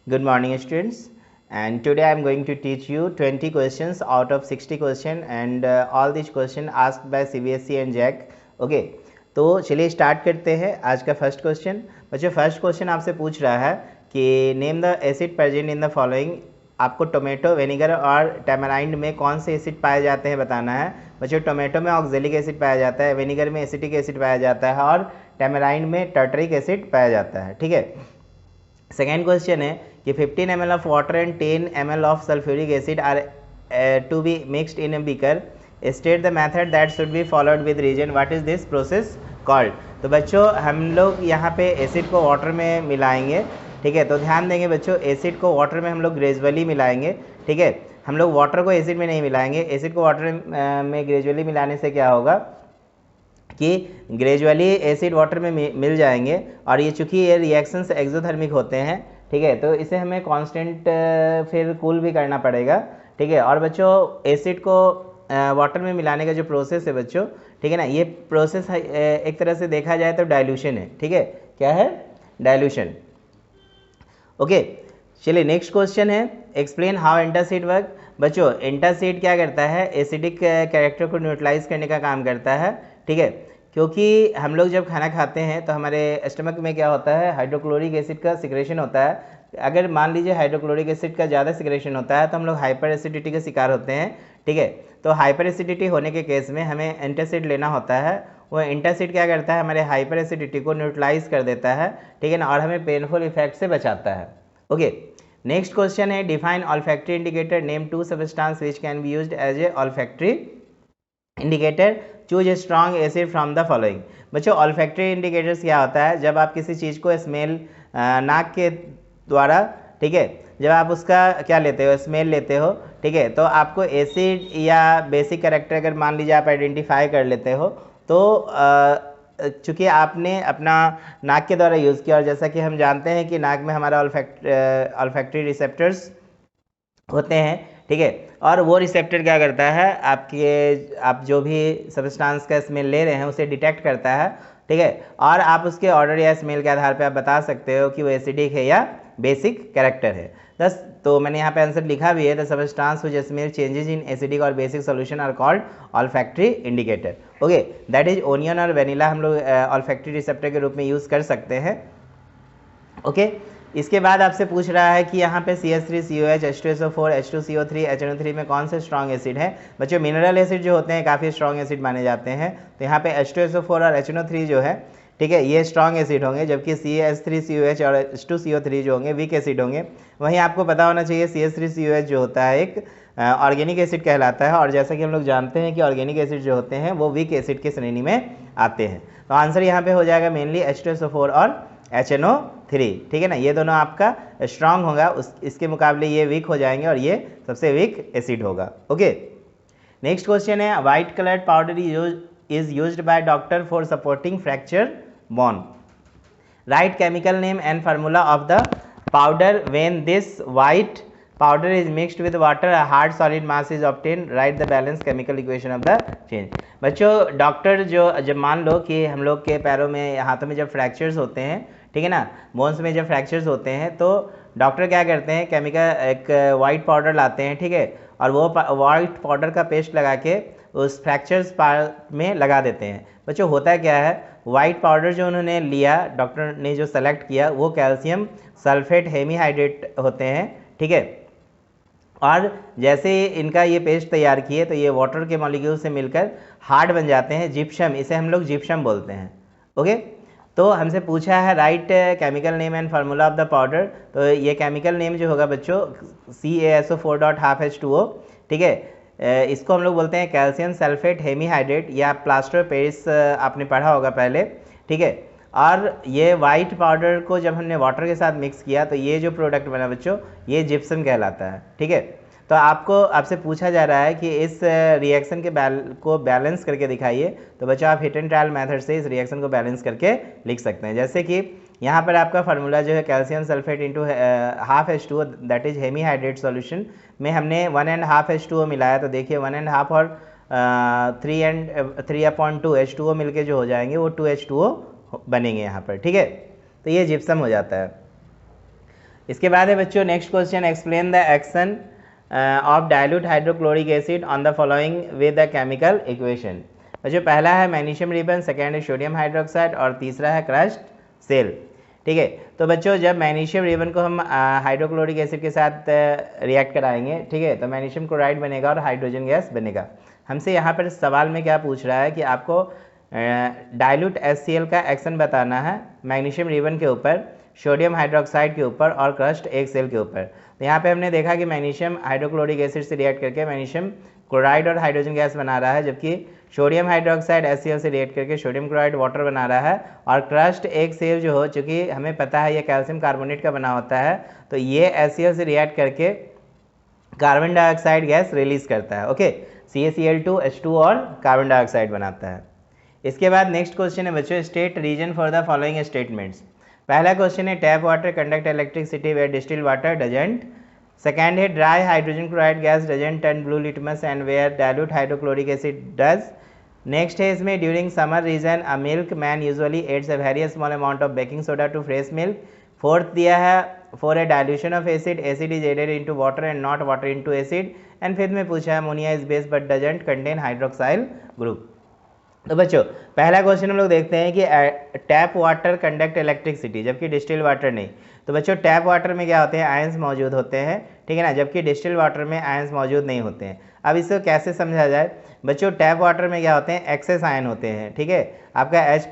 Good morning students, and today I am going to teach you 20 questions out of 60 question and all these question asked by CBSE and JAC. Okay, तो चलिए start करते हैं आज का first question. बच्चों first question आपसे पूछ रहा है कि name the acid present in the following. आपको टोमेटो, विनेगर और टैमराइंड में कौन से एसिड पाए जाते हैं बताना है। बच्चों टोमेटो में ऑक्जेलिक एसिड पाया जाता है, विनेगर में एसिटिक एसिड पाया जाता है और टैमराइंड में टर्टरिक एसिड पाया जाता है। ठीक है, सेकेंड क्वेश्चन है कि 15 ml of water and 10 ml of sulphuric acid are to be mixed in a beaker. State the method that should be followed with reason. What is this process called. तो बच्चों हम लोग यहाँ पे acid को water में मिलाएंगे। ठीक है, तो ध्यान देंगे बच्चों, एसिड को वाटर में हम लोग ग्रेजुअली मिलाएंगे। ठीक है, हम लोग वाटर को एसिड में नहीं मिलाएंगे। एसिड को वाटर में ग्रेजुअली मिलाने से क्या होगा कि ग्रेजुअली एसिड वाटर में मिल जाएंगे और ये चूँकि ये रिएक्शंस एक्सोथर्मिक होते हैं। ठीक है, तो इसे हमें कांस्टेंट फिर कूल भी करना पड़ेगा। ठीक है, और बच्चों एसिड को वाटर में मिलाने का जो प्रोसेस है बच्चों, ठीक है ना, ये प्रोसेस एक तरह से देखा जाए तो डाइल्यूशन है। ठीक है, क्या है, डाइल्यूशन। ओके, चलिए नेक्स्ट क्वेश्चन है, एक्सप्लेन हाउ एंटासिड वर्क। बच्चों एंटासिड क्या करता है, एसिडिक कैरेक्टर को न्यूट्रलाइज करने का काम करता है। ठीक है, क्योंकि हम लोग जब खाना खाते हैं तो हमारे स्टमक में क्या होता है, हाइड्रोक्लोरिक एसिड का सिक्रेशन होता है। अगर मान लीजिए हाइड्रोक्लोरिक एसिड का ज़्यादा सिक्रेशन होता है तो हम लोग हाइपर एसिडिटी का शिकार होते हैं। ठीक है, तो हाइपर एसिडिटी होने के केस में हमें एंटासिड लेना होता है। वो एंटासिड क्या करता है, हमारे हाइपर एसिडिटी को न्यूट्रलाइज कर देता है। ठीक है ना, और हमें पेनफुल इफेक्ट से बचाता है। ओके, नेक्स्ट क्वेश्चन है, define olfactory indicator. Name two substance which can be used as a olfactory indicator. Choose a strong acid from the following. बच्चों ऑल्फैक्टरी इंडिकेटर्स क्या होता है, जब आप किसी चीज़ को स्मेल नाक के द्वारा, ठीक है, जब आप उसका क्या लेते हो, स्मेल लेते हो, ठीक है, तो आपको एसिड या बेसिक कैरेक्टर अगर मान लीजिए आप आइडेंटिफाई कर लेते हो तो चूँकि आपने अपना नाक के द्वारा यूज़ किया, और जैसा कि हम जानते हैं कि नाक में हमारा ऑल्फैक्टरी रिसेप्टर्स होते हैं। ठीक है, और वो रिसेप्टर क्या करता है, आप जो भी सब्सटेंस का स्मेल ले रहे हैं उसे डिटेक्ट करता है। ठीक है, और आप उसके ऑर्डर या स्मेल के आधार पे आप बता सकते हो कि वो एसिडिक है या बेसिक कैरेक्टर है। बस, तो मैंने यहाँ पे आंसर लिखा भी है, the substance which smell changes in acidic और basic solution are called olfactory indicator. Okay, that is onion और वेनिला हम लोग ऑल्फैक्टरी रिसेप्टर के रूप में यूज़ कर सकते हैं। ओके, इसके बाद आपसे पूछ रहा है कि यहाँ पे CH3COH, H2SO4, H2CO3, HNO3 में कौन से स्ट्रॉन्ग एसिड है। बच्चों मिनरल एसिड जो होते हैं काफ़ी स्ट्रॉन्ग एसिड माने जाते हैं, तो यहाँ पे H2SO4 और HNO3 जो है, ठीक है, ये स्ट्रॉन्ग एसिड होंगे, जबकि CH3COH और H2CO3 जो होंगे वीक एसिड होंगे। वहीं आपको पता होना चाहिए CH3COH जो होता है एक ऑर्गेनिक एसिड कहलाता है, और जैसा कि हम लोग जानते हैं कि ऑर्गेनिक एसिड जो होते हैं वो वीक एसिड की श्रेणी में आते हैं। तो आंसर यहाँ पे हो जाएगा मेनली H2SO4 और HNO3। ठीक है ना, ये दोनों आपका स्ट्रांग होगा, इसके मुकाबले ये वीक हो जाएंगे और ये सबसे वीक एसिड होगा। ओके, नेक्स्ट क्वेश्चन है, white coloured powder is used by doctor for supporting fracture bone. Right chemical name and formula of the powder when this white powder is mixed with water, a hard solid mass is obtained. Write the balanced chemical equation of the change. बच्चों doctor जो जब मान लो कि हम लोग के पैरों में, हाथों में जब फ्रैक्चर्स होते हैं, ठीक है ना, बोन्स में जब फ्रैक्चर्स होते हैं, तो डॉक्टर क्या करते हैं, केमिकल एक वाइट पाउडर लाते हैं। ठीक है, और वो वाइट पाउडर का पेस्ट लगा के उस फ्रैक्चर्स में लगा देते हैं। बच्चों होता क्या है, वाइट पाउडर जो उन्होंने लिया, डॉक्टर ने जो सेलेक्ट किया, वो कैल्शियम सल्फेट हेमीहाइड्रेट होते हैं। ठीक है, और जैसे इनका ये पेस्ट तैयार किए तो ये वाटर के मॉलिक्यूल से मिलकर हार्ड बन जाते हैं, जिप्सम, इसे हम लोग जिप्सम बोलते हैं। ओके, तो हमसे पूछा है right chemical name and formula of the powder. तो ये केमिकल नेम जो होगा बच्चों CaSO4.12H2O। ठीक है, इसको हम लोग बोलते हैं कैल्शियम सल्फेट हेमीहाइड्रेट या प्लास्टर ऑफ पेरिस, आपने पढ़ा होगा पहले। ठीक है, और ये वाइट पाउडर को जब हमने वाटर के साथ मिक्स किया तो ये जो प्रोडक्ट बना बच्चों, ये जिप्सम कहलाता है। ठीक है, तो आपसे पूछा जा रहा है कि इस रिएक्शन के को बैलेंस करके दिखाइए। तो बच्चों आप हिट एंड ट्रायल मेथड से इस रिएक्शन को बैलेंस करके लिख सकते हैं। जैसे कि यहाँ पर आपका फार्मूला जो है calcium sulphate into half H2O, that is hemihydrate solution में हमने 1.5 H2O मिलाया। तो देखिए 1.5 और 3/2 H2O मिलके जो हो जाएंगे वो 2H2O बनेंगे यहाँ पर। ठीक है, तो ये जिप्सम हो जाता है। इसके बाद है बच्चों next question, explain the action of dilute hydrochloric acid on the following with the chemical equation. बच्चों पहला है मैग्नीशियम रिबन, सेकेंड है सोडियम हाइड्रोक्साइड और तीसरा है क्रश्ड सेल। ठीक है, तो बच्चों जब मैग्नीशियम रिबन को हम हाइड्रोक्लोरिक एसिड के साथ रिएक्ट कराएंगे, ठीक है, तो मैग्नीशियम क्लोराइड बनेगा और हाइड्रोजन गैस बनेगा। हमसे यहाँ पर सवाल में क्या पूछ रहा है कि आपको डाइल्यूट HCl का एक्शन बताना है मैग्नीशियम रिबन के ऊपर, सोडियम हाइड्रोक्साइड के ऊपर और क्रश्ड एक सेल के ऊपर। तो यहाँ पे हमने देखा कि मैग्नीशियम हाइड्रोक्लोरिक एसिड से रिएक्ट करके मैग्नीशियम क्लोराइड और हाइड्रोजन गैस बना रहा है, जबकि सोडियम हाइड्रोक्साइड HCl से रिएक्ट करके सोडियम क्लोराइड वाटर बना रहा है। और क्रश्ड एक सेल जो हो, चूँकि हमें पता है ये कैल्शियम कार्बोनेट का बना होता है, तो ये HCl से रिएक्ट करके कार्बन डाइऑक्साइड गैस रिलीज करता है। ओके, CaCl2 H2 और कार्बन डाइऑक्साइड बनाता है। इसके बाद नेक्स्ट क्वेश्चन है बच्चों, state reason for the following statements. पहला क्वेश्चन है tap water conduct electricity where distilled water doesn't. Second है dry hydrogen chloride gas doesn't turn blue litmus and where dilute hydrochloric acid does. Next है इसमें during summer reason a milkman usually adds a very small amount of baking soda to fresh milk. Fourth दिया है for a dilution of acid, acid is added into water and not water into acid. And fifth में पूछा है ammonia is base but doesn't contain hydroxyl group. तो बच्चों पहला question हम लोग देखते हैं कि टैप वाटर कंडक्ट इलेक्ट्रिसिटी, जबकि डिस्टिल वाटर नहीं। तो बच्चों टैप वाटर में क्या होते हैं, आयंस मौजूद होते हैं, ठीक है ना, जबकि डिस्टिल वाटर में आयंस मौजूद नहीं होते हैं। अब इसको कैसे समझा जाए बच्चों, टैप वाटर में क्या होते हैं, एक्सेस आयन होते हैं, ठीक है। आपका H+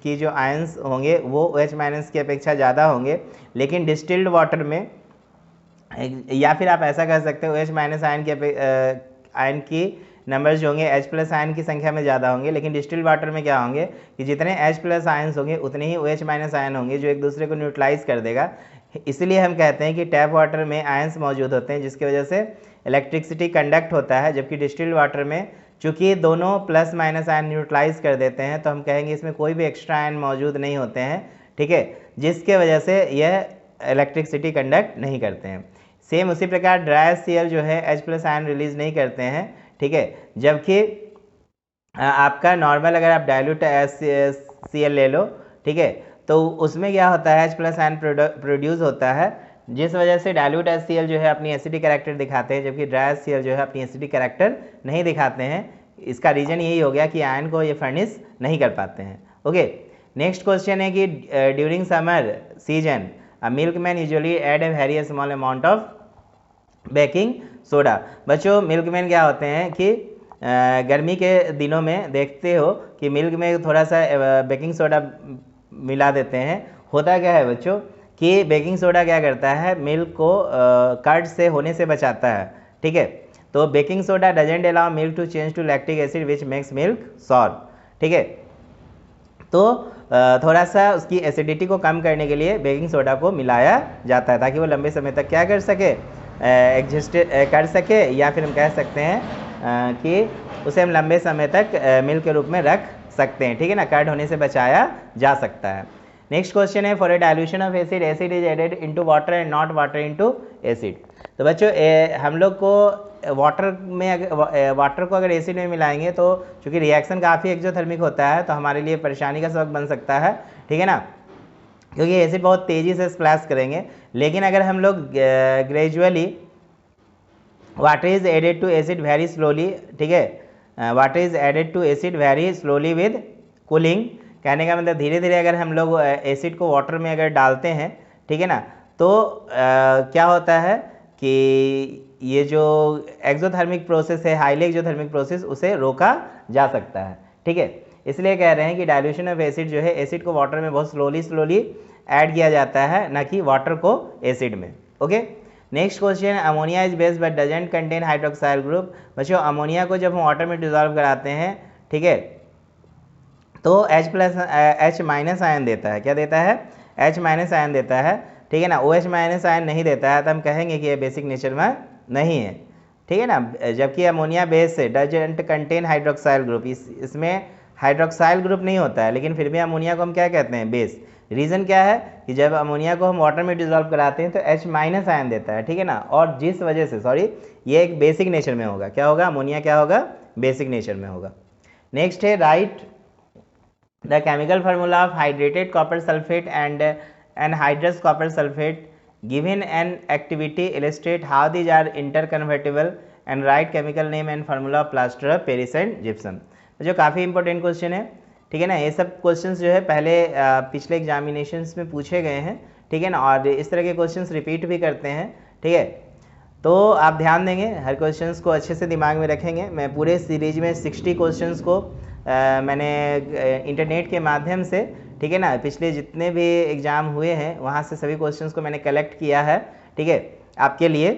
की जो आयंस होंगे वो OH- की अपेक्षा ज़्यादा होंगे, लेकिन डिस्टिल्ड वाटर में, या फिर आप ऐसा कर सकते हो OH- आयन की नंबर्स जो होंगे H+ आयन की संख्या में ज़्यादा होंगे, लेकिन डिस्टिल्ड वाटर में क्या होंगे कि जितने H+ आयन्स होंगे उतने ही OH- आयन होंगे जो एक दूसरे को न्यूट्रलाइज कर देगा। इसलिए हम कहते हैं कि टैप वाटर में आयन्स मौजूद होते हैं जिसकी वजह से इलेक्ट्रिसिटी कंडक्ट होता है, जबकि डिस्टिल्ड वाटर में चूंकि दोनों +- आयन न्यूट्रलाइज कर देते हैं, तो हम कहेंगे इसमें कोई भी एक्स्ट्रा आयन मौजूद नहीं होते हैं, ठीक है, जिसके वजह से यह इलेक्ट्रिसिटी कंडक्ट नहीं करते हैं। सेम उसी प्रकार ड्राई HCl जो है H+ आयन रिलीज नहीं करते हैं, ठीक है, जबकि आपका नॉर्मल अगर आप डाइल्यूट HCl ले लो, ठीक है, तो उसमें क्या होता है H+ आयन प्रोड्यूस होता है, जिस वजह से डाइल्यूट HCl जो है अपनी एसिडिक कैरेक्टर दिखाते हैं, जबकि ड्राई HCl जो है अपनी एसिडिक कैरेक्टर नहीं दिखाते हैं। इसका रीजन यही हो गया कि आयन को ये फर्निश नहीं कर पाते हैं। ओके, नेक्स्ट क्वेश्चन है कि during summer season a milkman usually add a very small amount of baking soda. बच्चों मिल्कमैन क्या होते हैं कि गर्मी के दिनों में देखते हो कि मिल्क में थोड़ा सा बेकिंग सोडा मिला देते हैं। होता क्या है बच्चों कि बेकिंग सोडा क्या करता है, मिल्क को कर्ड से होने से बचाता है, ठीक है। तो baking soda doesn't allow milk to change to lactic acid which makes milk sour, ठीक है। तो थोड़ा सा उसकी एसिडिटी को कम करने के लिए बेकिंग सोडा को मिलाया जाता है ताकि वो लंबे समय तक क्या कर सके, एग्जिस्ट कर सके, या फिर हम कह सकते हैं कि उसे हम लंबे समय तक मिल्क के रूप में रख सकते हैं, ठीक है ना, कर्ड होने से बचाया जा सकता है। नेक्स्ट क्वेश्चन है for a dilution of acid, acid is added into water and not water into acid. तो बच्चों हम लोग को वाटर को अगर एसिड में मिलाएंगे तो चूंकि रिएक्शन काफ़ी एक्सोथर्मिक होता है तो हमारे लिए परेशानी का सबक बन सकता है, ठीक है ना, क्योंकि एसिड बहुत तेज़ी से स्प्लैश करेंगे। लेकिन अगर हम लोग gradually water is added to acid very slowly, ठीक है, water is added to acid very slowly with cooling, कहने का मतलब धीरे धीरे अगर हम लोग एसिड को वाटर में अगर डालते हैं, ठीक है ना, तो क्या होता है कि ये जो एक्सोथर्मिक प्रोसेस है, हाईली एक्सोथर्मिक प्रोसेस, उसे रोका जा सकता है, ठीक है। इसलिए कह रहे हैं कि डाइल्यूशन ऑफ एसिड जो है एसिड को वाटर में बहुत स्लोली ऐड किया जाता है, ना कि वाटर को एसिड में। Okay, next question, ammonia is base but doesn't contain hydroxyl group. बच्चों अमोनिया को जब हम वाटर में डिजॉल्व कराते हैं, ठीक है, तो H- आयन देता है, क्या देता है, H- आयन देता है, ठीक है ना, OH- आयन नहीं देता है, तो हम कहेंगे कि ये बेसिक नेचर में नहीं है, ठीक है ना, जबकि अमोनिया बेस है, डजंट कंटेन हाइड्रोक्साइल ग्रुप, इसमें हाइड्रोक्साइल ग्रुप नहीं होता है, लेकिन फिर भी अमोनिया को हम क्या कहते हैं, बेस। रीज़न क्या है कि जब अमोनिया को हम वाटर में डिजॉल्व कराते हैं तो H- आयन देता है, ठीक है ना, और जिस वजह से ये एक बेसिक नेचर में होगा, क्या होगा, अमोनिया क्या होगा, बेसिक नेचर में होगा। नेक्स्ट है right the chemical formula of hydrated copper sulphate and anhydrous copper sulfate. Given an activity, illustrate how these are interconvertible and write chemical name and formula of plaster of Paris and gypsum. जो काफ़ी important question है, ठीक है ना। ये सब questions जो है पहले पिछले एग्जामिनेशंस में पूछे गए हैं, ठीक है ना, और इस तरह के क्वेश्चंस रिपीट भी करते हैं, ठीक है। तो आप ध्यान देंगे, हर क्वेश्चंस को अच्छे से दिमाग में रखेंगे। मैं पूरे सीरीज में 60 क्वेश्चंस को मैंने इंटरनेट के माध्यम से, ठीक है ना, पिछले जितने भी एग्ज़ाम हुए हैं वहाँ से सभी क्वेश्चंस को मैंने कलेक्ट किया है, ठीक है, आपके लिए।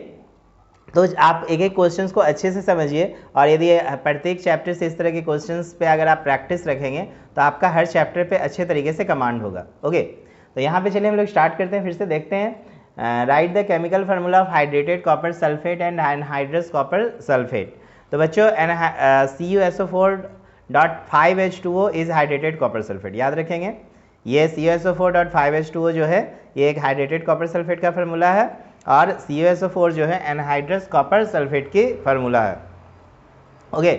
तो आप एक एक क्वेश्चंस को अच्छे से समझिए, और यदि प्रत्येक चैप्टर से इस तरह के क्वेश्चंस पे अगर आप प्रैक्टिस रखेंगे तो आपका हर चैप्टर पे अच्छे तरीके से कमांड होगा। ओके, तो यहाँ पे चलिए हम लोग स्टार्ट करते हैं, फिर से देखते हैं। Right the chemical formula of hydrated copper sulphate and anhydrous copper sulphate. तो बच्चों CuSO4.5H2O is hydrated copper sulphate, याद रखेंगे। ये CuSO4.5H2O जो है ये एक हाइड्रेटेड कॉपर सल्फेट का फार्मूला है, और CuSO4 जो है एनहाइड्रस कॉपर सल्फेट की फार्मूला है। ओके,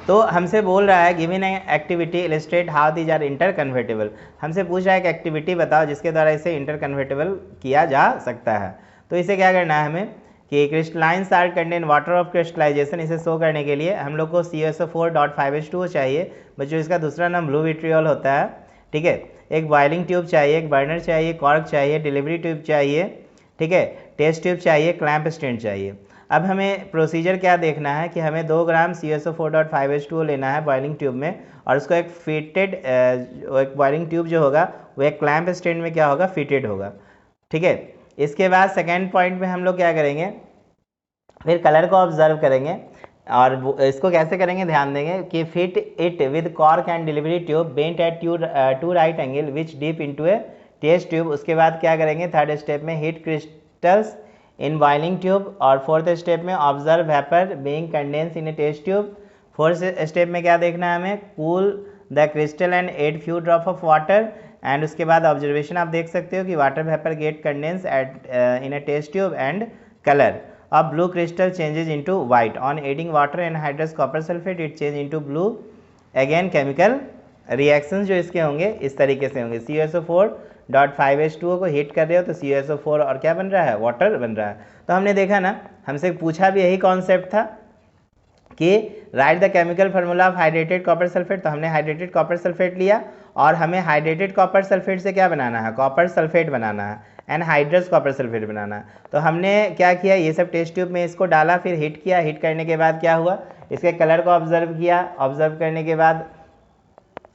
तो हमसे बोल रहा है given activity illustrate how these are interconvertible. हमसे पूछ रहा है कि एक्टिविटी बताओ जिसके द्वारा इसे इंटर कन्वर्टेबल किया जा सकता है। तो इसे क्या करना है हमें कि crystalline salt contain water of crystallisation, इसे शो करने के लिए हम लोग को CuSO4.5H2O चाहिए। बच्चों इसका दूसरा नाम ब्लू विट्रियोल होता है, ठीक है। एक बॉइलिंग ट्यूब चाहिए, एक बर्नर चाहिए, कॉर्क चाहिए, डिलीवरी ट्यूब चाहिए, ठीक है, टेस्ट ट्यूब चाहिए, क्लैंप स्टैंड चाहिए। अब हमें प्रोसीजर क्या देखना है कि हमें 2 ग्राम CuSO4.5H2O लेना है बॉइलिंग ट्यूब में, और उसको एक फिटेड एक बॉइलिंग ट्यूब जो होगा वो एक क्लैंप स्टैंड में क्या होगा, फिटेड होगा, ठीक है। इसके बाद सेकेंड पॉइंट में हम लोग क्या करेंगे, फिर कलर को ऑब्जर्व करेंगे, और इसको कैसे करेंगे ध्यान देंगे कि fit it with cork and delivery tube bent at two right angle which dip into a test tube. उसके बाद क्या करेंगे, थर्ड स्टेप में heat crystals in boiling tube, और फोर्थ स्टेप में observe vapour being condense in a test tube. Fourth step में क्या देखना है हमें, cool the crystal and add few drop of water, and उसके बाद ऑब्जर्वेशन आप देख सकते हो कि water vapour get condense at in a test tube, and colour of blue crystal changes into white on adding water and anhydrous copper sulfate it change into blue। again chemical reactions जो इसके होंगे इस तरीके से होंगे। CuSO4.5H2O को heat कर रहे हो तो CuSO4 और क्या बन रहा है, वाटर बन रहा है। तो हमने देखा ना, हमसे पूछा भी यही कॉन्सेप्ट था कि right the chemical formula of hydrated copper sulphate. तो हमने हाइड्रेटेड कॉपर सल्फेट लिया, और हमें हाइड्रेटेड कॉपर सल्फेट से क्या बनाना है, कॉपर सल्फेट बनाना है, एनहाइड्रस कॉपर सल्फेट बनाना है। तो हमने क्या किया, ये सब टेस्ट ट्यूब में इसको डाला, फिर हीट किया, हीट करने के बाद क्या हुआ, इसके कलर को ऑब्जर्व किया, ऑब्जर्व करने के बाद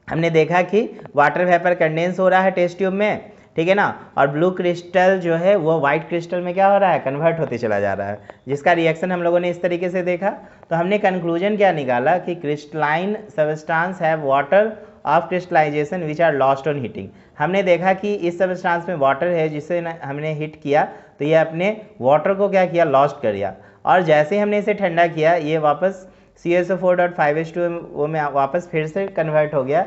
हमने देखा कि वाटर वेपर कंडेंस हो रहा है टेस्ट ट्यूब में, ठीक है ना, और ब्लू क्रिस्टल जो है वो वाइट क्रिस्टल में क्या हो रहा है, कन्वर्ट होते चला जा रहा है, जिसका रिएक्शन हम लोगों ने इस तरीके से देखा। तो हमने कंक्लूजन क्या निकाला कि crystalline substance have water of crystallisation which are lost on heating. हमने देखा कि इस सबस्टांस में वाटर है जिसे हमने हीट किया तो ये अपने वाटर को क्या किया, लॉस्ट कर दिया, और जैसे ही हमने इसे ठंडा किया ये वापस CuSO4.5H2O में वापस फिर से कन्वर्ट हो गया,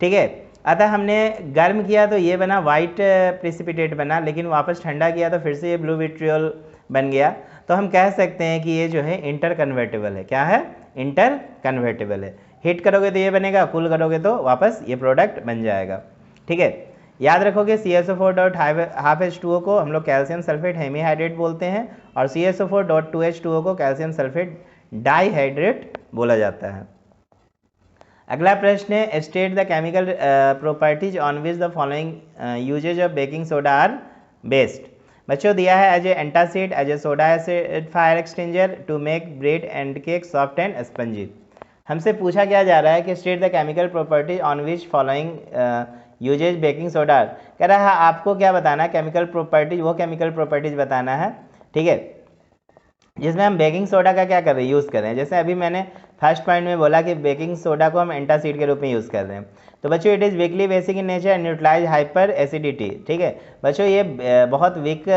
ठीक है। अतः हमने गर्म किया तो ये बना वाइट प्रेसिपिटेट बना, लेकिन वापस ठंडा किया तो फिर से ये ब्लू विट्रियोल बन गया। तो हम कह सकते हैं कि ये जो है इंटर कन्वर्टेबल है। क्या है, इंटर कन्वर्टेबल है। हीट करोगे तो ये बनेगा, कूल करोगे तो वापस ये प्रोडक्ट बन जाएगा, ठीक है। याद रखोगे CuSO4.5H2O को हम लोग कैल्शियम सल्फेट हेमीहाइड्रेट बोलते हैं, और CuSO4.2H2O को कैल्शियम सल्फेट डाईहाइड्रेट बोला जाता है। अगला प्रश्न है, state the chemical properties on which the following uses of baking soda are based. बच्चों दिया है as a antacid, as a soda acid fire extinguisher, to make bread and cake soft and spongy. हमसे पूछा क्या जा रहा है कि state the chemical properties on which following uses baking soda. कह रहा है आपको क्या बताना है, केमिकल प्रॉपर्टीज, वो केमिकल प्रॉपर्टीज बताना है, ठीक है, जिसमें हम बेकिंग सोडा का क्या कर रहे हैं, यूज़ कर रहे हैं। जैसे अभी मैंने फर्स्ट पॉइंट में बोला कि बेकिंग सोडा को हम एंटासिड के रूप में यूज़ कर रहे हैं। तो बच्चों it is weakly basic in nature and neutralise hyper acidity, ठीक है। बच्चों ये बहुत वीक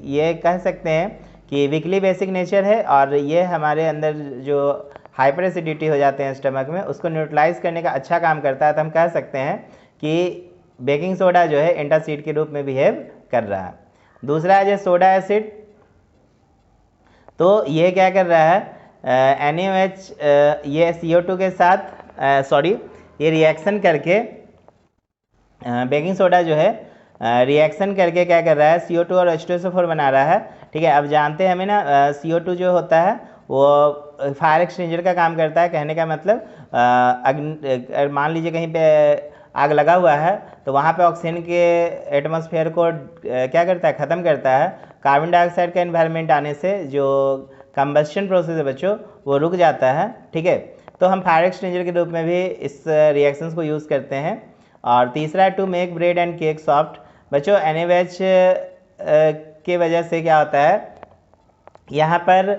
ये कह सकते हैं कि वीकली बेसिक नेचर है, और ये हमारे अंदर जो हाइपर एसिडिटी हो जाते हैं स्टमक में उसको न्यूट्रलाइज करने का अच्छा काम करता है। तो हम कह सकते हैं कि बेकिंग सोडा जो है एंटासिड के रूप में बिहेव कर रहा है। दूसरा है जो सोडा एसिड, तो ये क्या कर रहा है, NaOH ये CO2 के साथ ये रिएक्शन करके बेकिंग सोडा जो है रिएक्शन करके क्या कर रहा है, CO2 और H2SO4 बना रहा है। ठीक है, अब जानते हैं हमें ना CO2 जो होता है वो फायर एक्सटिंजर का काम करता है। कहने का मतलब मान लीजिए कहीं पे आग लगा हुआ है तो वहाँ पे ऑक्सीजन के एटमॉस्फेयर को क्या करता है, ख़त्म करता है। कार्बन डाइऑक्साइड का एनवायरनमेंट आने से जो कंबस्शन प्रोसेस है बच्चों वो रुक जाता है। ठीक है, तो हम फायर एक्सटिंजर के रूप में भी इस रिएक्शंस को यूज़ करते हैं। और तीसरा to make bread and cake soft. बच्चों NaOH के वजह से क्या होता है, यहाँ पर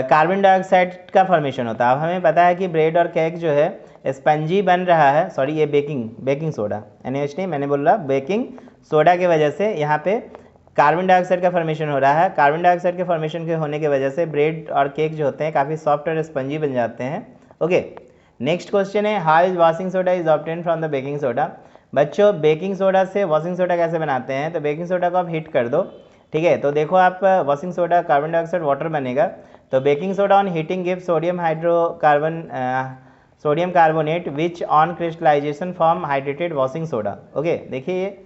कार्बन डाइऑक्साइड का फॉर्मेशन होता है। अब हमें पता है कि ब्रेड और केक जो है स्पंजी बन रहा है, सॉरी ये बेकिंग सोडा, NaOH नहीं मैंने बोल रहा, बेकिंग सोडा की वजह से यहाँ पे कार्बन डाइऑक्साइड का फॉर्मेशन हो रहा है। कार्बन डाइऑक्साइड के फॉर्मेशन के होने की वजह से ब्रेड और केक जो होते हैं काफ़ी सॉफ्ट और स्पंजी बन जाते हैं। ओके, नेक्स्ट क्वेश्चन है how is washing soda is obtain from the baking soda. बच्चों बेकिंग सोडा से वॉशिंग सोडा कैसे बनाते हैं, तो बेकिंग सोडा को आप हीट कर दो। ठीक है, तो देखो आप washing soda carbon dioxide water बनेगा, तो baking soda on heating give sodium carbonate which on crystallisation form hydrated washing soda. Okay, देखिए ये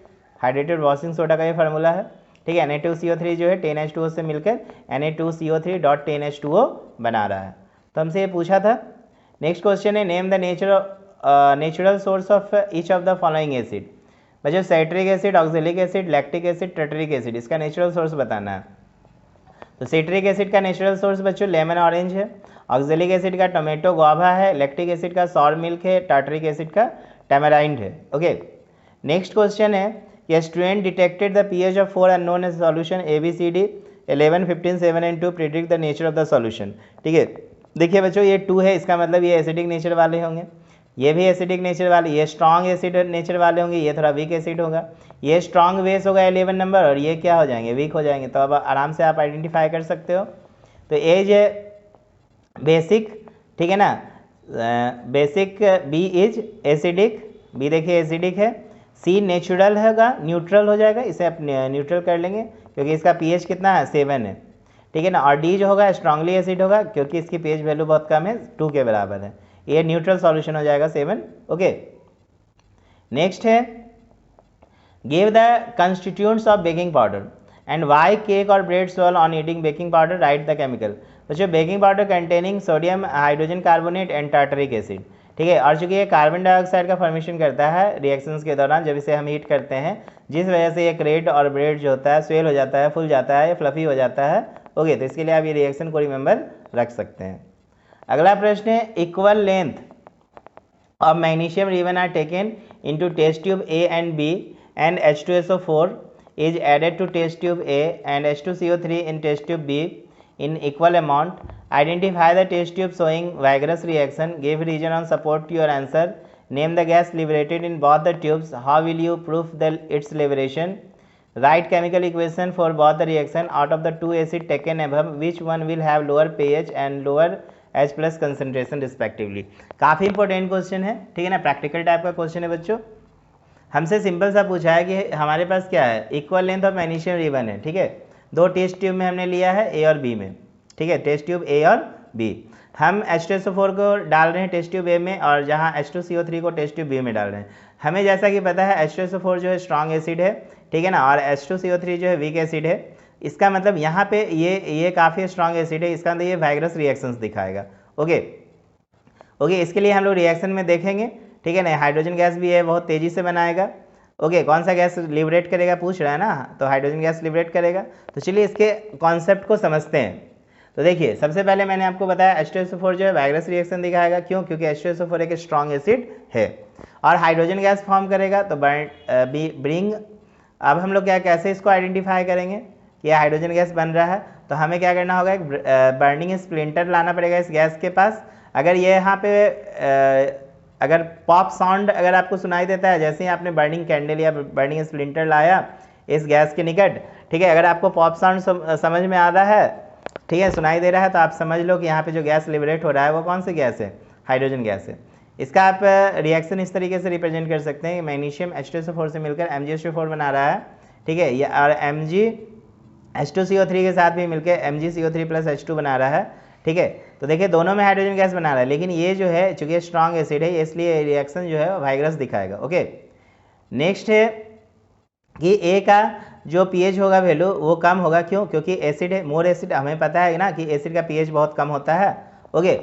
हाइड्रेटेड वॉशिंग सोडा का ये फार्मूला है। ठीक है, Na2CO3 जो है 10H2O से मिलकर Na2CO3.10H2O बना रहा है। तो हमसे ये पूछा था। नेक्स्ट क्वेश्चन है name the natural source of each of the following acid. बच्चों citric acid, oxalic acid, lactic acid, tartaric acid, इसका नेचुरल सोर्स बताना है। तो साइट्रिक एसिड का नेचुरल सोर्स बच्चों लेमन ऑरेंज है, ऑक्जेलिक एसिड का टोमेटो गुआवा है, लैक्टिक एसिड का सॉर मिल्क है, टार्टरिक एसिड का टैमराइंड है। ओके, नेक्स्ट क्वेश्चन है कि student detected the pH of 4 unknown solution ABCD 11, 15, 7 and 2 predict the nature of the solution. ठीक है, देखिए बच्चों ये 2 है, इसका मतलब ये एसिडिक नेचर वाले होंगे, ये भी एसिडिक नेचर वाले, ये स्ट्रॉन्ग एसिड नेचर वाले होंगे, ये थोड़ा वीक एसिड होगा, ये स्ट्रॉन्ग बेस होगा 11 नंबर और ये क्या हो जाएंगे, वीक हो जाएंगे। तो अब आराम से आप आइडेंटिफाई कर सकते हो। तो ए इज बेसिक, ठीक है ना, basic, B is acidic, B देखिए एसिडिक है, सी नेचुरल होगा, न्यूट्रल हो जाएगा, इसे आप न्यूट्रल कर लेंगे क्योंकि इसका pH कितना है 7 है। ठीक है ना, और डी जो होगा स्ट्रांगली एसिड होगा क्योंकि इसकी pH वैल्यू बहुत कम है, 2 के बराबर है, ये न्यूट्रल सॉल्यूशन हो जाएगा 7। ओके, नेक्स्ट है give the constituents of baking powder and why cake और bread swell on eating baking powder, write the chemical. बच्चों baking powder containing sodium hydrogen carbonate and tartaric acid. ठीक है, और चूंकि ये कार्बन डाइऑक्साइड का formation करता है रिएक्शंस के दौरान जब इसे हम हीट करते हैं, जिस वजह से ये क्रेड और ब्रेड जो होता है स्वेल हो जाता है, फूल जाता है, फ्लफी हो जाता है। ओके, तो इसके लिए आप ये रिएक्शन को रिमेंबर रख सकते हैं। अगला प्रश्न है equal length of magnesium ribbon are taken into test tube A and B and H2SO4 is added to test tube A and H2CO3 in test tube B in equal amount. Identify the test tube showing vigorous reaction. Give reason on support to your answer. Name the gas liberated in both the tubes. How will you prove its liberation? Write chemical equation for both the reaction. Out of the 2 acid taken above, which one will have lower pH and lower H plus concentration respectively? काफ़ी important question है, ठीक है ना, practical type का question है बच्चों। हमसे simple सा पूछा है कि हमारे पास क्या है, equal length of magnesium ribbon है। ठीक है, 2 टेस्ट ट्यूब में हमने लिया है A और B में। ठीक है, टेस्ट ट्यूब A और B, हम H2SO4 को डाल रहे हैं टेस्ट ट्यूब A में और जहाँ H2CO3 को टेस्ट ट्यूब B में डाल रहे हैं। हमें जैसा कि पता है H2SO4 जो है स्ट्रॉन्ग एसिड है, ठीक है ना, और H2CO3 जो है वीक एसिड है। इसका मतलब यहाँ पे ये काफ़ी स्ट्रॉन्ग एसिड है, इसका मतलब ये वाइग्रस रिएक्शंस दिखाएगा। ओके, इसके लिए हम लोग रिएक्शन में देखेंगे। ठीक है ना, हाइड्रोजन गैस भी है, बहुत तेज़ी से बनाएगा। ओके, कौन सा गैस लिबरेट करेगा पूछ रहा है ना, तो हाइड्रोजन गैस लिबरेट करेगा। तो चलिए इसके कॉन्सेप्ट को समझते हैं। तो देखिए सबसे पहले मैंने आपको बताया H2SO4 जो है वाइग्रस रिएक्शन दिखाएगा। क्यों? क्योंकि H2SO4 एक स्ट्रॉन्ग एसिड है और हाइड्रोजन गैस फॉर्म करेगा तो ब्रिंग। अब हम लोग कैसे इसको आइडेंटिफाई करेंगे कि हाइड्रोजन गैस बन रहा है, तो हमें क्या करना होगा, एक बर्निंग स्प्लिंटर लाना पड़ेगा इस गैस के पास। अगर ये यहाँ पे अगर पॉप साउंड अगर आपको सुनाई देता है, जैसे ही आपने बर्निंग कैंडल या बर्निंग स्प्लिंटर लाया इस गैस के निकट, ठीक है, अगर आपको पॉप साउंड समझ में आ रहा है, ठीक है, सुनाई दे रहा है, तो आप समझ लो कि यहाँ पे जो गैस लिबरेट हो रहा है वो कौन सी गैस है, हाइड्रोजन गैस है। इसका आप रिएक्शन इस तरीके से रिप्रेजेंट कर सकते हैं, मैग्नीशियम H2SO4 से मिलकर MgH2 बना रहा है, ठीक है, और MgH2CO3 के साथ भी मिलकर MgCO3+H2 बना रहा है। ठीक है, तो देखिए दोनों में हाइड्रोजन गैस बना रहा है, लेकिन ये जो है चूंकि स्ट्रॉन्ग एसिड है इसलिए रिएक्शन जो है वाइग्रस दिखाएगा। ओके, नेक्स्ट है कि ए का जो पीएच होगा वैल्यू वो कम होगा, क्यों? क्योंकि एसिड है, मोर एसिड, हमें पता है ना कि एसिड का पीएच बहुत कम होता है। ओके,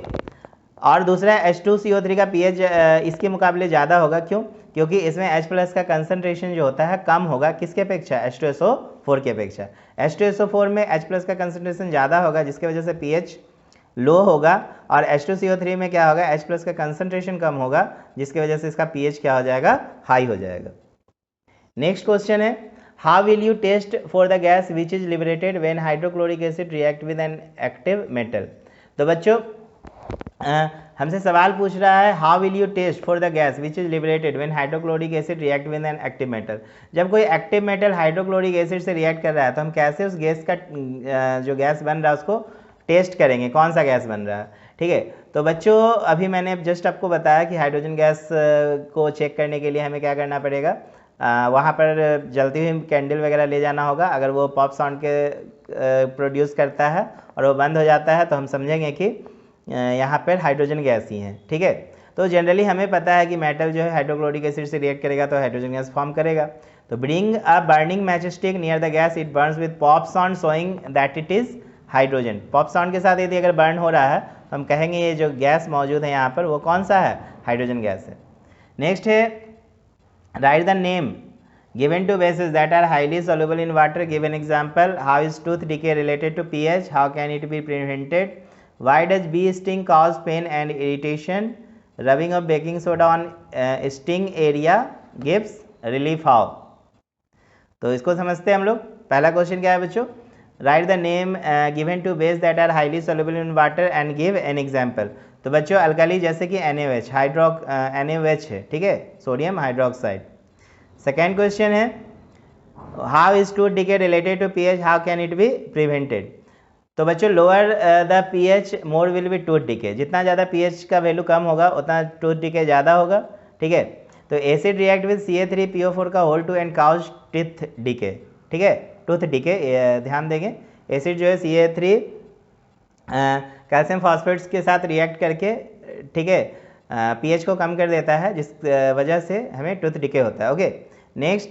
और दूसरा H2CO3 का पीएच इसके मुकाबले ज़्यादा होगा, क्यों? क्योंकि इसमें H+ का कंसंट्रेशन जो होता है कम होगा, किसके अपेक्षा? H2SO4 की अपेक्षा। H2SO4 में H+ का कंसंट्रेशन ज़्यादा होगा, जिसकी वजह से पीएच लो होगा, और H2CO3 में क्या होगा? H+ का कंसंट्रेशन कम होगा, जिसकी वजह से इसका पीएच क्या हो जाएगा? हाई हो जाएगा। नेक्स्ट क्वेश्चन है, how will you test for the gas which is liberated when hydrochloric acid react with an active metal. तो बच्चों हमसे सवाल पूछ रहा है, how will you test for the gas which is liberated when hydrochloric acid react with an active metal. जब कोई active metal hydrochloric acid से रिएक्ट कर रहा है तो हम कैसे उस गैस का जो गैस बन रहा है उसको टेस्ट करेंगे, कौन सा गैस बन रहा है। ठीक है, तो बच्चों अभी मैंने जस्ट आपको बताया कि हाइड्रोजन गैस को चेक करने के लिए हमें क्या करना पड़ेगा, वहाँ पर जलती हुई कैंडल वगैरह ले जाना होगा। अगर वो पॉप साउंड के प्रोड्यूस करता है और वो बंद हो जाता है तो हम समझेंगे कि यहाँ पर हाइड्रोजन गैस ही है। ठीक है, तो जनरली हमें पता है कि मेटल जो है हाइड्रोक्लोरिक एसिड से रिएक्ट करेगा तो हाइड्रोजन गैस फॉर्म करेगा। तो bring a burning match stick near the gas, it Burns with pop sound showing that it is hydrogen. Pop sound के साथ यदि अगर बर्न हो रहा है तो हम कहेंगे ये जो गैस मौजूद है यहाँ पर वो कौन सा है? हाइड्रोजन गैस है। नेक्स्ट है, right the name given to bases that are highly soluble in water. Give an example. How is tooth decay related to pH? How can it be prevented? Why does bee sting cause pain and irritation? Rubbing of baking soda on sting area gives relief. How? तो इसको समझते हैं हम लोग। पहला question क्या है बच्चों? Write the name given to base that are highly soluble in water and give an example. तो बच्चों अल्काली जैसे कि NaOH, NaOH है, ठीक है, सोडियम हाइड्रोक्साइड। सेकेंड क्वेश्चन है, how is tooth decay related to pH, how can it be prevented. तो बच्चों lower the pH more will be tooth decay, जितना ज़्यादा पीएच का वैल्यू कम होगा उतना टूथ डिके ज़्यादा होगा। ठीक है, तो एसिड रिएक्ट विद CA3PO4 का hole to and cause teeth decay. ठीक है, टूथ डिके ध्यान देंगे, एसिड जो है CA3 कैल्शियम फॉस्फेट्स के साथ रिएक्ट करके, ठीक है, पीएच को कम कर देता है, जिस वजह से हमें टूथ डिके होता है। ओके, नेक्स्ट,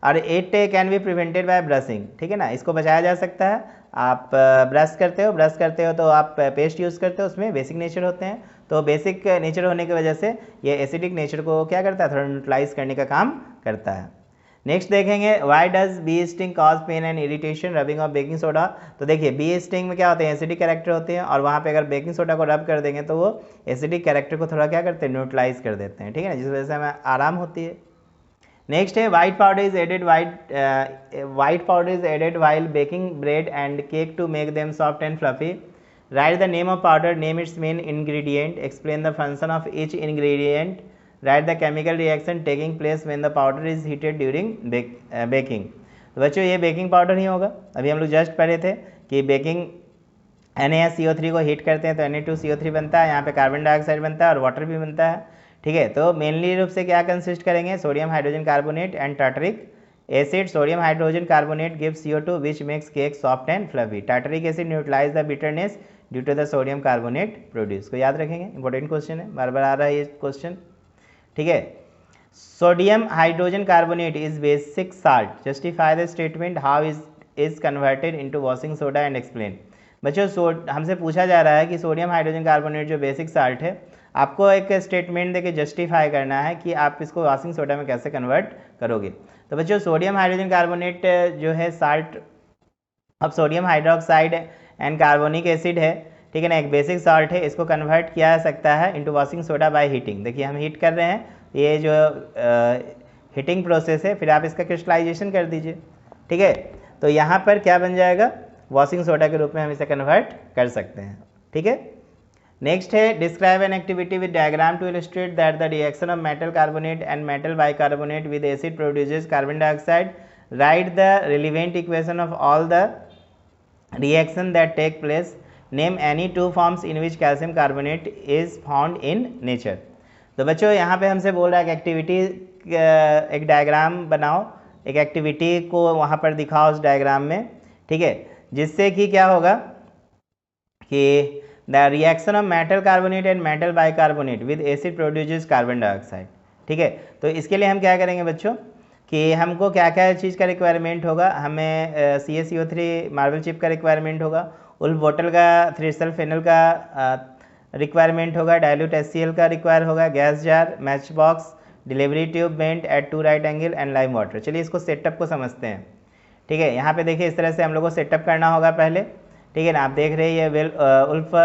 और it can be prevented by brushing. ठीक है ना, इसको बचाया जा सकता है। आप ब्रश करते हो तो आप पेस्ट यूज़ करते हो, उसमें बेसिक नेचर होते हैं, तो बेसिक नेचर होने की वजह से ये एसिडिक नेचर को क्या करता है? थोड़ा न्यूट्रलाइज करने का काम करता है। नेक्स्ट देखेंगे, why does bee sting cause pain and irritation rubbing of baking soda. तो देखिए बी स्टिंग में क्या होते हैं? एसिडिक कैरेक्टर होते हैं, और वहाँ पे अगर बेकिंग सोडा को रब कर देंगे तो वो एसिडिक कैरेक्टर को थोड़ा क्या करते हैं? न्यूट्रलाइज कर देते हैं। ठीक है ना, जिस वजह से हमें आराम होती है। नेक्स्ट है, white powder is added while baking bread and cake to make them soft and fluffy. Write the name of powder, name its main ingredient, explain the function of each ingredient, write the chemical reaction taking place when the powder is heated during baking. तो बच्चों ये baking powder ही होगा। अभी हम लोग just पढ़े थे कि बेकिंग NaCO3 को हीट करते हैं तो Na2CO3 बनता है, यहाँ पे कार्बन डाइऑक्साइड बनता है और वाटर भी बनता है। ठीक है, तो मेनली रूप से क्या कंसिस्ट करेंगे? Sodium hydrogen carbonate and tartaric acid. Sodium hydrogen carbonate gives CO2 which makes cake soft and fluffy. Tartaric acid neutralise the bitterness due to the sodium carbonate produce. को याद रखेंगे, इंपॉर्टेंट क्वेश्चन है, बार बार आ रहा है ये question. ठीक है, sodium hydrogen carbonate is basic salt, justify the statement, how is converted into washing soda and explain. बच्चों हमसे पूछा जा रहा है कि सोडियम हाइड्रोजन कार्बोनेट जो बेसिक साल्ट है, आपको एक स्टेटमेंट देके जस्टिफाई करना है कि आप इसको वॉशिंग सोडा में कैसे कन्वर्ट करोगे। तो बच्चों सोडियम हाइड्रोजन कार्बोनेट जो है साल्ट अब sodium hydroxide and carbonic acid है, ठीक है ना, एक बेसिक साल्ट है, इसको कन्वर्ट किया जा सकता है into washing soda by heating. देखिए हम हीट कर रहे हैं, ये जो हीटिंग प्रोसेस है, फिर आप इसका क्रिस्टलाइजेशन कर दीजिए। ठीक है, तो यहाँ पर क्या बन जाएगा? वॉशिंग सोडा के रूप में हम इसे कन्वर्ट कर सकते हैं। ठीक है, नेक्स्ट है, describe an activity with diagram to illustrate that the reaction of metal carbonate and metal bicarbonate with acid produces carbon dioxide. Write the relevant equation of all the reaction that take place. Name any two forms in which calcium carbonate is found in nature. तो बच्चों यहाँ पे हमसे बोल रहा है कि activity एक डायग्राम बनाओ, एक एक्टिविटी को वहाँ पर दिखाओ उस डायग्राम में। ठीक है, जिससे कि क्या होगा कि the reaction of metal carbonate and metal bicarbonate with acid produces carbon dioxide. ठीक है, तो इसके लिए हम क्या करेंगे बच्चों? कि हमको क्या क्या चीज़ का रिक्वायरमेंट होगा। हमें CaCO3 मार्बल चिप का रिक्वायरमेंट होगा, उल्फ बोतल का थ्रिसल फेनल का रिक्वायरमेंट होगा, डाइल्यूट HCl का रिक्वायर होगा, gas jar, match box, delivery tube bent at 2 right angle and lime water. चलिए इसको सेटअप को समझते हैं। ठीक है, यहाँ पे देखिए इस तरह से हम लोग को सेटअप करना होगा पहले। ठीक है ना, आप देख रहे हैं ये उल्फ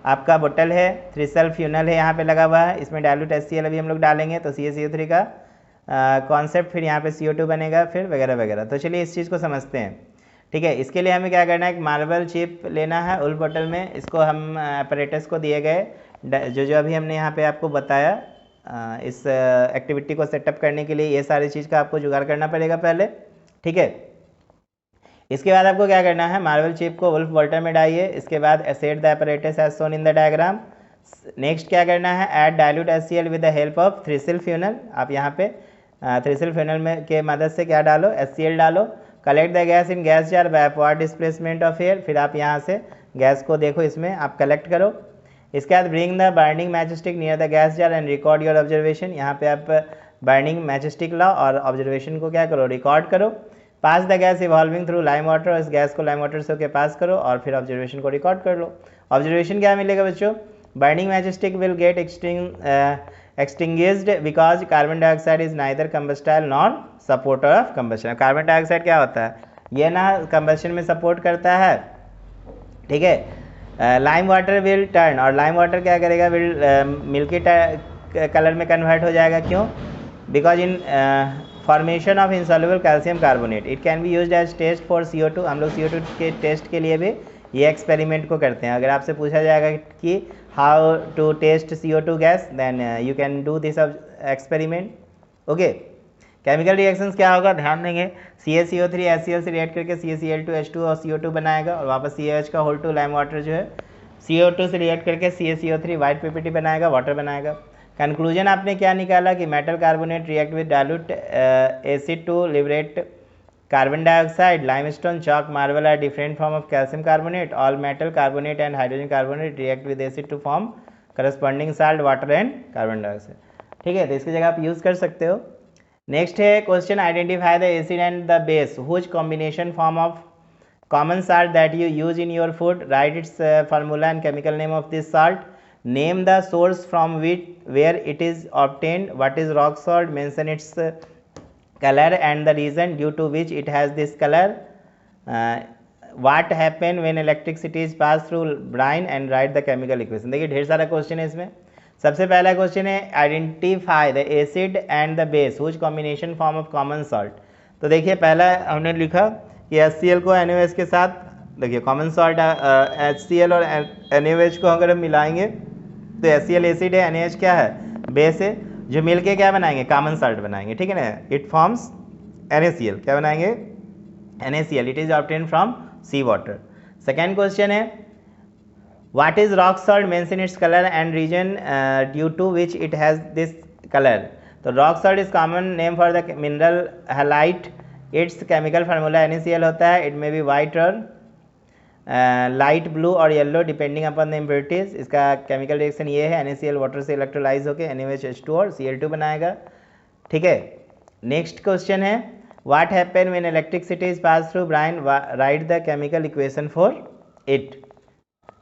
आपका बोतल है, थ्रिसल फ्यूनल है यहाँ पे लगा हुआ है, इसमें डाइल्यूट HCl अभी हम लोग डालेंगे तो CaCO3 का कॉन्सेप्ट, फिर यहाँ पे CO2 बनेगा, फिर वगैरह वगैरह। तो चलिए इस चीज़ को समझते हैं। ठीक है, इसके लिए हमें क्या करना है, एक मार्बल चिप लेना है उल्फ बोतल में। इसको हम अपरेटस को दिए गए जो अभी हमने यहाँ पे आपको बताया, इस एक्टिविटी को सेटअप करने के लिए ये सारी चीज़ का आपको जुगाड़ करना पड़ेगा पहले। ठीक है, इसके बाद आपको क्या करना है, मार्बल चिप को उल्फ बोतल में डालिए। इसके बाद set the apparatus as shown in the diagram. Next क्या करना है, add dilute HCl with the help of thistle funnel. आप यहाँ पे थ्रिसल फ्यूनल में के मदद से क्या डालो, HCl डालो। Collect the gas in gas jar by upward displacement of air. फिर आप यहाँ से गैस को देखो, इसमें आप कलेक्ट करो। इसके बाद bring the burning match stick near the gas jar and record your observation. यहाँ पे आप बर्निंग मैच स्टिक लाओ और ऑब्जर्वेशन को क्या करो, रिकॉर्ड करो। Pass the gas evolving through lime water, इस गैस को लाइम वाटर से होकर पास करो और फिर ऑब्जर्वेशन को रिकॉर्ड कर लो। ऑब्जर्वेशन क्या मिलेगा बच्चों, burning match stick will get extinguished because carbon dioxide is neither combustible nor supporter of combustion। Carbon dioxide क्या होता है, ये ना कंबस्शन में सपोर्ट करता है। ठीक है, लाइम वाटर विल टर्न, और लाइम वाटर क्या करेगा, विल मिल्की कलर में कन्वर्ट हो जाएगा। क्यों, because in formation of insoluble calcium carbonate it can be used as test for CO2। हम लोग CO2 के टेस्ट के लिए भी ये एक्सपेरिमेंट को करते हैं। अगर आपसे पूछा जाएगा कि how to test CO2 gas, then you can do this experiment. Okay, chemical reactions क्या होगा, ध्यान देंगे। CaCO3 HCl से रिएक्ट करके CaCl2H2 और CO2 बनाएगा, और वापस CaH का होल टू लाइम वाटर जो है CO2 से रिएक्ट करके CaCO3 वाइट PPT बनाएगा, वाटर बनाएगा। कंक्लूजन आपने क्या निकाला कि metal carbonate react with dilute acid to liberate carbon dioxide, limestone, chalk, marble are different form of calcium carbonate. All metal carbonate and hydrogen carbonate react with acid to form corresponding salt, water and carbon dioxide। ठीक है, तो इसकी जगह आप use कर सकते हो। Next है question, identify the acid and the base which combination form of common salt that you use in your food. Write its formula and chemical name of this salt. Name the source from which where it is obtained. What is rock salt. Mention its color and the reason due to which it has this color। what happen when electricity is passed through brine and write the chemical equation। देखिए ढेर सारा question है इसमें। सबसे पहला question है identify the acid and the base which combination form of common salt. तो देखिए पहला हमने लिखा कि HCl को NaOH के साथ, देखिए कॉमन सॉल्ट HCl और NaOH को अगर हम मिलाएंगे तो HCl एसिड है, NaOH क्या है, बेस है, जो मिलके क्या बनाएंगे, कॉमन साल्ट बनाएंगे। ठीक है ना, इट फॉर्म्स NaCl। क्या बनाएंगे, NaCl। It is obtain from sea water. Second question है what is rock salt. Mention its colour and reason due to which it has this colour. तो rock salt is common name for the mineral halite. Its chemical formula NaCl होता है। It may be white और light blue और yellow depending upon the impurities. इसका chemical reaction ये है, NaCl water से electrolyse होकर NaOH H2 और Cl2 बनाएगा। ठीक है, नेक्स्ट क्वेश्चन है what happen when electricity is pass through brine. Write the chemical equation for it.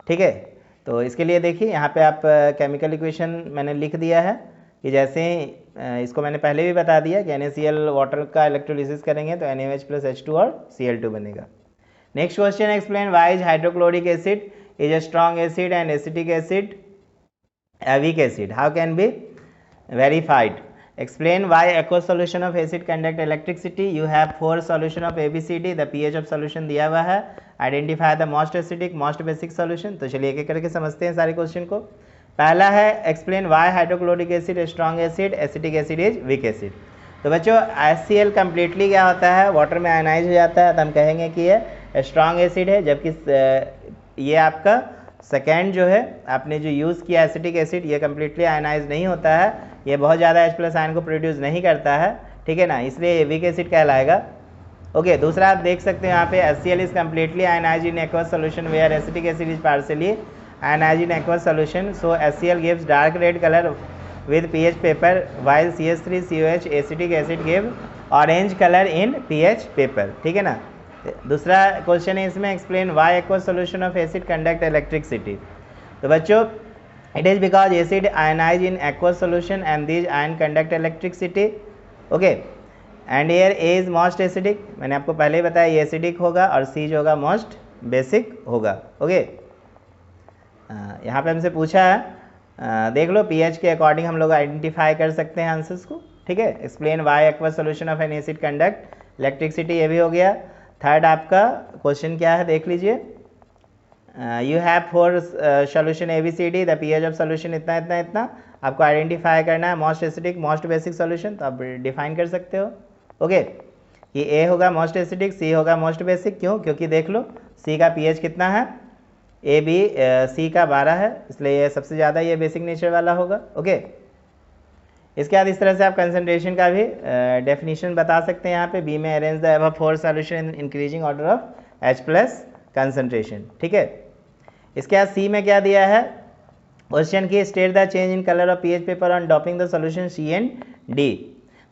ठीक है, तो इसके लिए देखिए यहाँ पे आप केमिकल इक्वेशन मैंने लिख दिया है कि जैसे इसको मैंने पहले भी बता दिया कि NaCl वाटर का इलेक्ट्रोलिसिस करेंगे तो NaOH + H2 और Cl2 बनेगा। Next question, explain why is hydrochloric acid is a strong acid and acetic acid a weak acid. How can be verified? Explain why aqueous solution of acid conduct electricity. You have 4 solution of ABCD. The pH of solution दिया हुआ है। Identify the most acidic, most basic solution। तो चलिए एक एक करके समझते हैं सारे क्वेश्चन को। पहला है explain why hydrochloric acid is strong acid, acetic acid is weak acid। तो बच्चों HCl कम्प्लीटली क्या होता है, वाटर में आयनाइज हो जाता है, तो हम कहेंगे कि ये स्ट्रॉन्ग एसिड है। जबकि ये आपका सेकेंड जो है आपने जो यूज़ किया एसिटिक एसिड, ये कम्प्लीटली आयनाइज नहीं होता है, ये बहुत ज़्यादा H+ आयन को प्रोड्यूस नहीं करता है। ठीक है ना, इसलिए ये वीक एसिड कहलाएगा। ओके, दूसरा आप देख सकते हैं यहाँ पे HCl is completely ionise in aqueous solution where acetic acid is partially ionise in aqueous solution. So HCl gives dark red colour with pH paper while CH3COH acetic acid give orange colour in pH paper, ठीक है ना। दूसरा question है इसमें, explain why aqueous solution of acid conduct electricity. तो बच्चों it is because acid ionise in aqueous solution and these ion conduct electricity, okay. And air A is most acidic, मैंने आपको पहले ही बताया ये एसिडिक होगा और सी जो होगा मोस्ट बेसिक होगा, ओके। यहाँ पे हमसे पूछा है, देख लो पीएच के अकॉर्डिंग हम लोग आइडेंटिफाई कर सकते हैं आंसर्स को, ठीक है। Explain why aqueous solution of N acid conduct electricity, ये भी हो गया। थर्ड आपका क्वेश्चन क्या है देख लीजिए, you have 4 solution A B C D, the pH of solution इतना इतना इतना, आपको आइडेंटिफाई करना है most acidic most basic solution, तो आप डिफाइन कर सकते हो, ओके। कि ए होगा मोस्ट एसिडिक, सी होगा मोस्ट बेसिक, क्यों? क्योंकि देख लो सी का पीएच कितना है, ए बी सी का 12 है, इसलिए ये सबसे ज़्यादा ये बेसिक नेचर वाला होगा, ओके। इसके बाद इस तरह से आप कंसंट्रेशन का भी डेफिनेशन बता सकते हैं यहाँ पे, बी में arrange the above 4 solution increasing order of H plus concentration, ठीक है। इसके बाद सी में क्या दिया है क्वेश्चन की, state the change in colour of pH paper on dropping the solution C and D.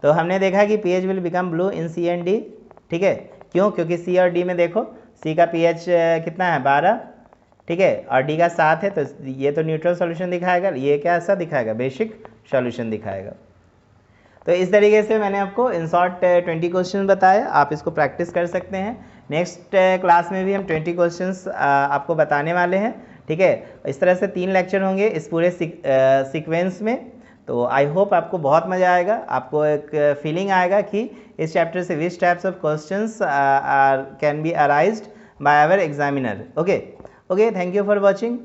तो हमने देखा कि pH will become blue in C and D, ठीक है। क्यों? क्योंकि सी और डी में देखो सी का पीएच कितना है 12, ठीक है, और डी का 7 है, तो ये तो न्यूट्रल सॉल्यूशन दिखाएगा, ये क्या ऐसा दिखाएगा बेसिक सॉल्यूशन दिखाएगा। तो इस तरीके से मैंने आपको इन शॉर्ट 20 क्वेश्चन बताया, आप इसको प्रैक्टिस कर सकते हैं। नेक्स्ट क्लास में भी हम 20 क्वेश्चंस आपको बताने वाले हैं, ठीक है। इस तरह से 3 लेक्चर होंगे इस पूरे सीक्वेंस में, तो आई होप आपको बहुत मज़ा आएगा, आपको एक फीलिंग आएगा कि इस चैप्टर से which types of questions can be arised by our examiner, okay. Thank you for watching.